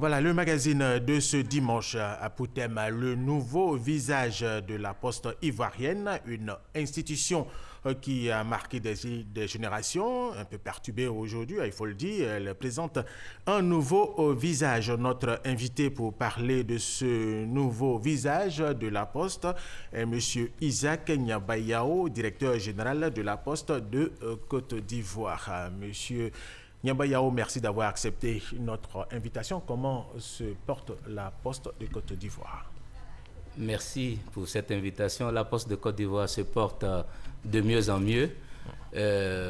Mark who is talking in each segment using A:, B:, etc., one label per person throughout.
A: Voilà, le magazine de ce dimanche a pour thème le nouveau visage de la Poste ivoirienne, une institution qui a marqué des générations, un peu perturbée aujourd'hui, il faut le dire. Elle présente un nouveau visage. Notre invité pour parler de ce nouveau visage de la Poste est M. Isaac Nyabayao, directeur général de la Poste de Côte d'Ivoire. Monsieur Nyabayao, merci d'avoir accepté notre invitation. Comment se porte la Poste de Côte d'Ivoire?
B: Merci pour cette invitation. La Poste de Côte d'Ivoire se porte de mieux en mieux.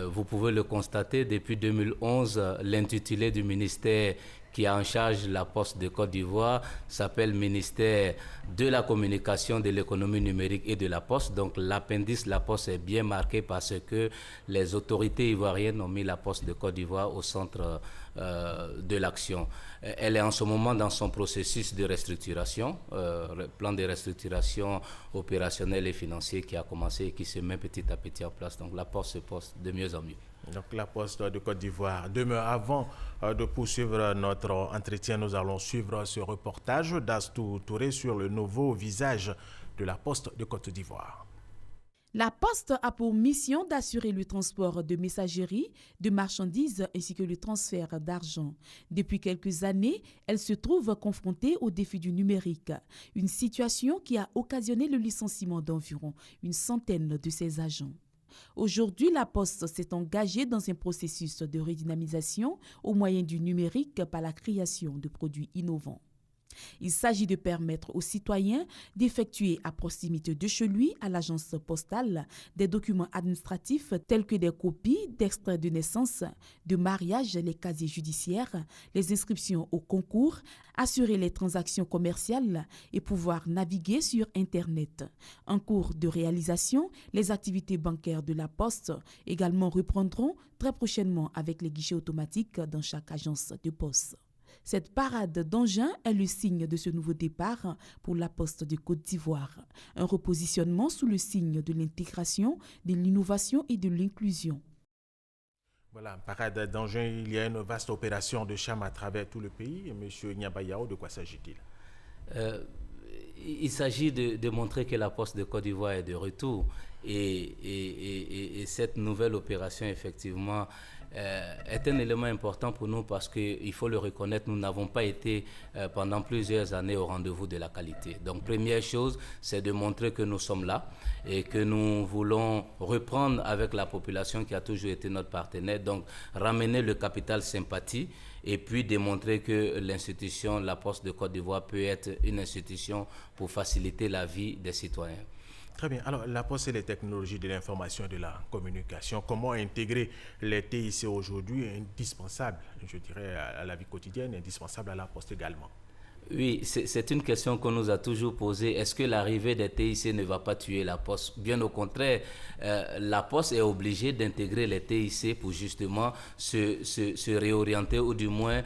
B: Vous pouvez le constater, depuis 2011, l'intitulé du ministère qui a en charge la Poste de Côte d'Ivoire s'appelle ministère de la communication, de l'économie numérique et de la Poste. Donc l'appendice La Poste est bien marqué parce que les autorités ivoiriennes ont mis la Poste de Côte d'Ivoire au centre de l'action. Elle est en ce moment dans son processus de restructuration, plan de restructuration opérationnelle et financier qui a commencé et qui se met petit à petit en place. Donc la Poste se porte de mieux en mieux.
A: Donc la Poste de Côte d'Ivoire demeure. Avant de poursuivre notre entretien, nous allons suivre ce reportage d'Astou Touré sur le nouveau visage de la Poste de Côte d'Ivoire.
C: La Poste a pour mission d'assurer le transport de messagerie, de marchandises ainsi que le transfert d'argent. Depuis quelques années, elle se trouve confrontée au défi du numérique, une situation qui a occasionné le licenciement d'environ une centaine de ses agents. Aujourd'hui, la Poste s'est engagée dans un processus de redynamisation au moyen du numérique par la création de produits innovants. Il s'agit de permettre aux citoyens d'effectuer à proximité de chez lui, à l'agence postale, des documents administratifs tels que des copies d'extraits de naissance, de mariage, les casiers judiciaires, les inscriptions au concours, assurer les transactions commerciales et pouvoir naviguer sur Internet. En cours de réalisation, les activités bancaires de la Poste également reprendront très prochainement avec les guichets automatiques dans chaque agence de poste. Cette parade d'engins est le signe de ce nouveau départ pour la Poste de Côte d'Ivoire. Un repositionnement sous le signe de l'intégration, de l'innovation et de l'inclusion.
A: Voilà, parade d'engins, il y a une vaste opération de charme à travers tout le pays. Monsieur Nyabayao, de quoi s'agit-il?
B: Il s'agit de montrer que la Poste de Côte d'Ivoire est de retour. Et cette nouvelle opération, effectivement, est un élément important pour nous parce qu'il faut le reconnaître, nous n'avons pas été pendant plusieurs années au rendez-vous de la qualité. Donc première chose, c'est de montrer que nous sommes là et que nous voulons reprendre avec la population qui a toujours été notre partenaire, donc ramener le capital sympathie et puis démontrer que l'institution, la Poste de Côte d'Ivoire peut être une institution pour faciliter la vie des citoyens.
A: Très bien. Alors, la Poste et les technologies de l'information et de la communication, comment intégrer les TIC aujourd'hui indispensable, je dirais, à la vie quotidienne, indispensable à la Poste également?
B: Oui, c'est une question qu'on nous a toujours posée. Est-ce que l'arrivée des TIC ne va pas tuer la Poste? Bien au contraire, la Poste est obligée d'intégrer les TIC pour justement se réorienter ou du moins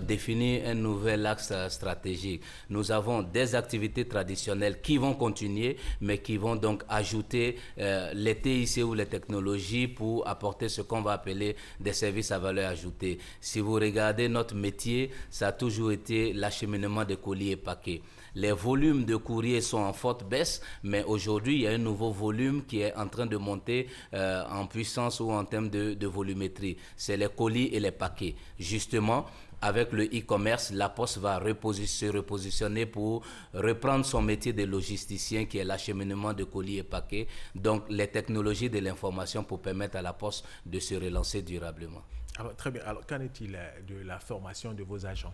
B: définir un nouvel axe stratégique. Nous avons des activités traditionnelles qui vont continuer, mais qui vont donc ajouter les TIC ou les technologies pour apporter ce qu'on va appeler des services à valeur ajoutée. Si vous regardez notre métier, ça a toujours été l'acheminement de colis et paquets. Les volumes de courrier sont en forte baisse, mais aujourd'hui, il y a un nouveau volume qui est en train de monter en puissance ou en termes de volumétrie. C'est les colis et les paquets. Justement, avec le e-commerce, la Poste va se repositionner pour reprendre son métier de logisticien qui est l'acheminement de colis et paquets. Donc, les technologies de l'information pour permettre à la Poste de se relancer durablement.
A: Alors, très bien. Alors, qu'en est-il de la formation de vos agents?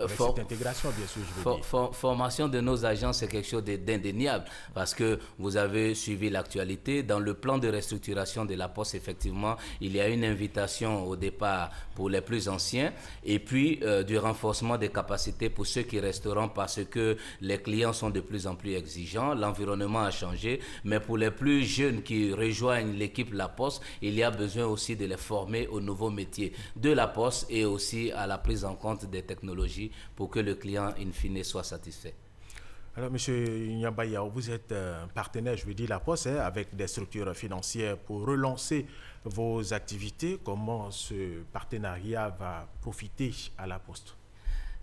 A: Cette intégration, bien sûr, je veux dire.
B: Formation de nos agents, c'est quelque chose d'indéniable parce que vous avez suivi l'actualité. Dans le plan de restructuration de la Poste, effectivement, il y a une invitation au départ pour les plus anciens et puis du renforcement des capacités pour ceux qui resteront parce que les clients sont de plus en plus exigeants, l'environnement a changé, mais pour les plus jeunes qui rejoignent l'équipe La Poste, il y a besoin aussi de les former aux nouveaux métiers de La Poste et aussi à la prise en compte des technologies pour que le client, in fine, soit satisfait.
A: Alors, M. Nyabayao, vous êtes un partenaire, je veux dire, La Poste, avec des structures financières pour relancer vos activités. Comment ce partenariat va profiter à La Poste?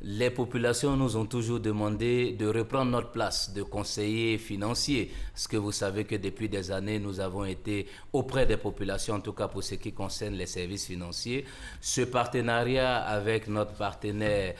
B: les populations nous ont toujours demandé de reprendre notre place de conseiller financier. Parce que vous savez que depuis des années, nous avons été auprès des populations, en tout cas pour ce qui concerne les services financiers. Ce partenariat avec notre partenaire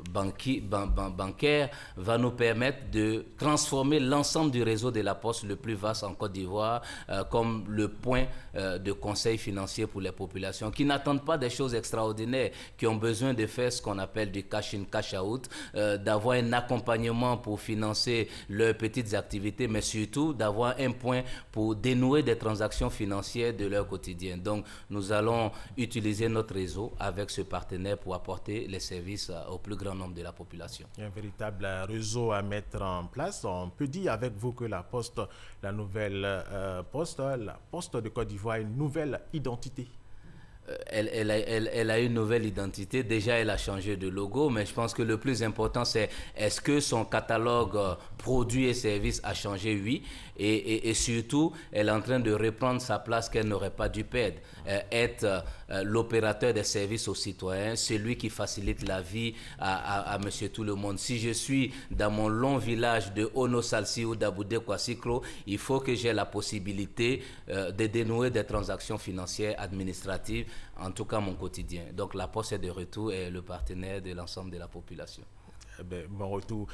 B: bancaire va nous permettre de transformer l'ensemble du réseau de la Poste le plus vaste en Côte d'Ivoire comme le point de conseil financier pour les populations qui n'attendent pas des choses extraordinaires, qui ont besoin de faire ce qu'on appelle du cash-in, cash-out, d'avoir un accompagnement pour financer leurs petites activités, mais surtout d'avoir un point pour dénouer des transactions financières de leur quotidien. Donc, nous allons utiliser notre réseau avec ce partenaire pour apporter les services au plus grand nombre de la population.
A: Il y a un véritable réseau à mettre en place. On peut dire avec vous que la Poste, la nouvelle Poste, la Poste de Côte d'Ivoire a une nouvelle identité.
B: Elle a une nouvelle identité. Déjà, elle a changé de logo, mais je pense que le plus important, c'est est-ce que son catalogue produits et services a changé? Oui. Et surtout, elle est en train de reprendre sa place qu'elle n'aurait pas dû perdre. Être l'opérateur des services aux citoyens, celui qui facilite la vie à monsieur tout le monde. Si je suis dans mon long village de Ono Salsi ou d'Aboudé Kwassikro, il faut que j'ai la possibilité de dénouer des transactions financières administratives, en tout cas mon quotidien. Donc la Poste est de retour et le partenaire de l'ensemble de la population.
A: Bon retour.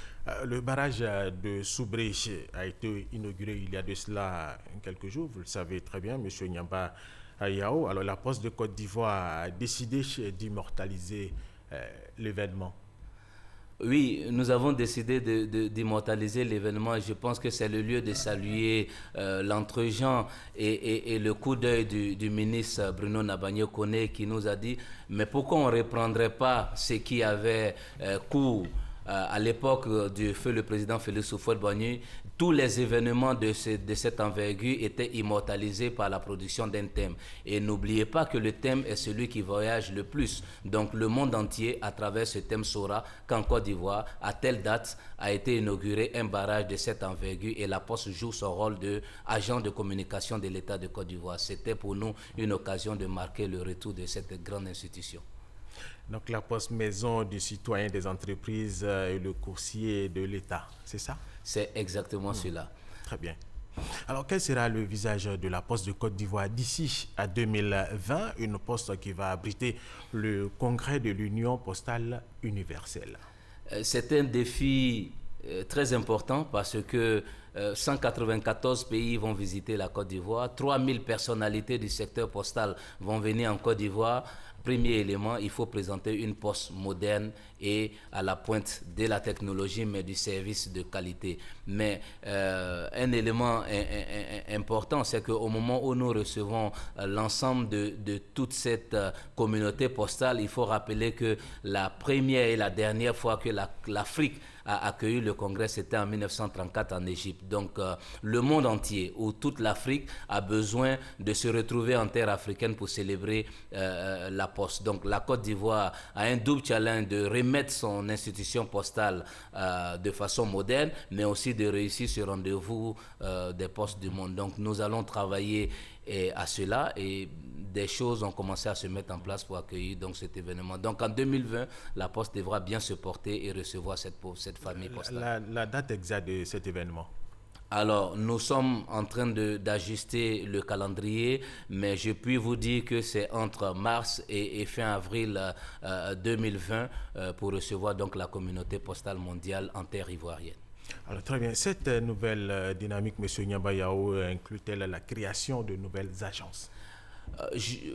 A: Le barrage de Soubré a été inauguré il y a de cela quelques jours, vous le savez très bien, M. Nyamba Yao. Alors la Poste de Côte d'Ivoire a décidé d'immortaliser l'événement.
B: Oui, nous avons décidé d'immortaliser l'événement. Je pense que c'est le lieu de saluer l'entre-gens et le coup d'œil du ministre Bruno Nabagné-Koné qui nous a dit « Mais pourquoi on ne reprendrait pas ce qui avait cours à l'époque du feu le président Félix Houphouët-Boigny ?» Tous les événements de cette envergure étaient immortalisés par la production d'un thème. Et n'oubliez pas que le thème est celui qui voyage le plus. Donc le monde entier, à travers ce thème, saura qu'en Côte d'Ivoire, à telle date, a été inauguré un barrage de cette envergure et la Poste joue son rôle d'agent de communication de l'État de Côte d'Ivoire. C'était pour nous une occasion de marquer le retour de cette grande institution.
A: Donc la Poste maison du citoyen, des entreprises et le coursier de l'État, c'est ça?
B: C'est exactement cela.
A: Très bien. Alors, quel sera le visage de la Poste de Côte d'Ivoire d'ici à 2020, une poste qui va abriter le congrès de l'Union postale universelle?
B: C'est un défi très important parce que 194 pays vont visiter la Côte d'Ivoire, 3000 personnalités du secteur postal vont venir en Côte d'Ivoire. Premier élément, il faut présenter une poste moderne et à la pointe de la technologie, mais du service de qualité. Mais un élément important, c'est qu'au moment où nous recevons l'ensemble de toute cette communauté postale, il faut rappeler que la première et la dernière fois que l'Afrique a accueilli le congrès, c'était en 1934 en Égypte. Donc le monde entier, ou toute l'Afrique, a besoin de se retrouver en terre africaine pour célébrer la Poste. Donc la Côte d'Ivoire a un double challenge de remettre son institution postale de façon moderne, mais aussi de réussir ce rendez-vous des postes du monde. Donc nous allons travailler à cela et des choses ont commencé à se mettre en place pour accueillir donc cet événement. Donc en 2020, la Poste devra bien se porter et recevoir cette famille postale.
A: La date exacte de cet événement?
B: Alors, nous sommes en train d'ajuster le calendrier, mais je puis vous dire que c'est entre mars et fin avril 2020 pour recevoir donc la communauté postale mondiale en terre ivoirienne.
A: Alors, très bien. Cette nouvelle dynamique, M. Nyamba Yao, inclut-elle la création de nouvelles agences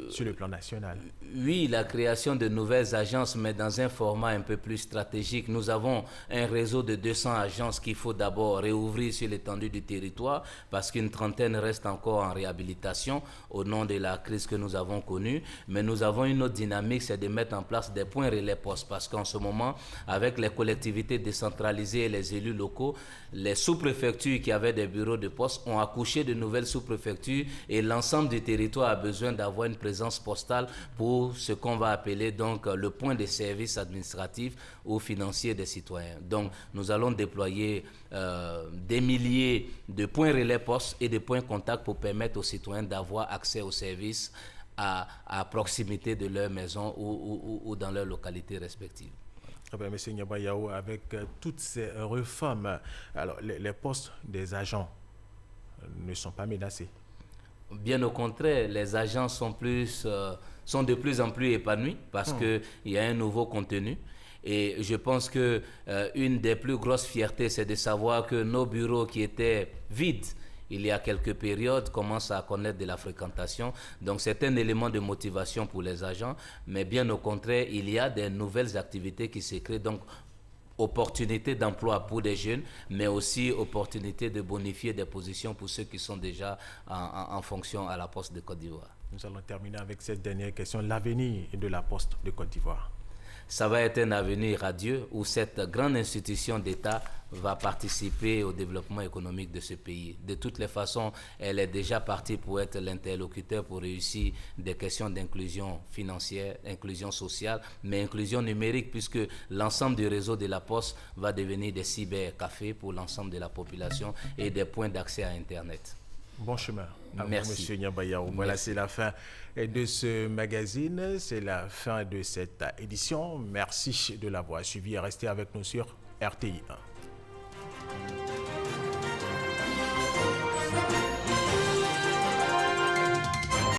A: sur le plan national?
B: Oui, la création de nouvelles agences, mais dans un format un peu plus stratégique. Nous avons un réseau de 200 agences qu'il faut d'abord réouvrir sur l'étendue du territoire parce qu'une trentaine reste encore en réhabilitation au nom de la crise que nous avons connue. Mais nous avons une autre dynamique, c'est de mettre en place des points relais postes parce qu'en ce moment, avec les collectivités décentralisées et les élus locaux, les sous-préfectures qui avaient des bureaux de poste ont accouché de nouvelles sous-préfectures et l'ensemble du territoire a besoin d'avoir une présence postale pour ce qu'on va appeler donc le point de service administratif ou financier des citoyens. Donc nous allons déployer des milliers de points relais postes et de points contacts pour permettre aux citoyens d'avoir accès aux services à proximité de leur maison ou dans leur localité respective.
A: Très bien, M. Nyabayao, avec toutes ces réformes, alors les postes des agents ne sont pas menacés.
B: Bien au contraire, les agents sont de plus en plus épanouis parce qu'il y a un nouveau contenu. Et je pense que une des plus grosses fiertés, c'est de savoir que nos bureaux qui étaient vides il y a quelques périodes commencent à connaître de la fréquentation. Donc c'est un élément de motivation pour les agents. Mais bien au contraire, il y a des nouvelles activités qui se créent. Donc opportunités d'emploi pour des jeunes, mais aussi opportunités de bonifier des positions pour ceux qui sont déjà en fonction à la Poste de Côte d'Ivoire.
A: Nous allons terminer avec cette dernière question, l'avenir de la Poste de Côte d'Ivoire.
B: Ça va être un avenir radieux où cette grande institution d'État va participer au développement économique de ce pays. De toutes les façons, elle est déjà partie pour être l'interlocuteur pour réussir des questions d'inclusion financière, inclusion sociale, mais inclusion numérique, puisque l'ensemble du réseau de la Poste va devenir des cybercafés pour l'ensemble de la population et des points d'accès à Internet.
A: Bon chemin.
B: Merci.
A: M. Nyabayao. Voilà, c'est la fin de ce magazine. C'est la fin de cette édition. Merci de l'avoir suivi et restez avec nous sur RTI 1.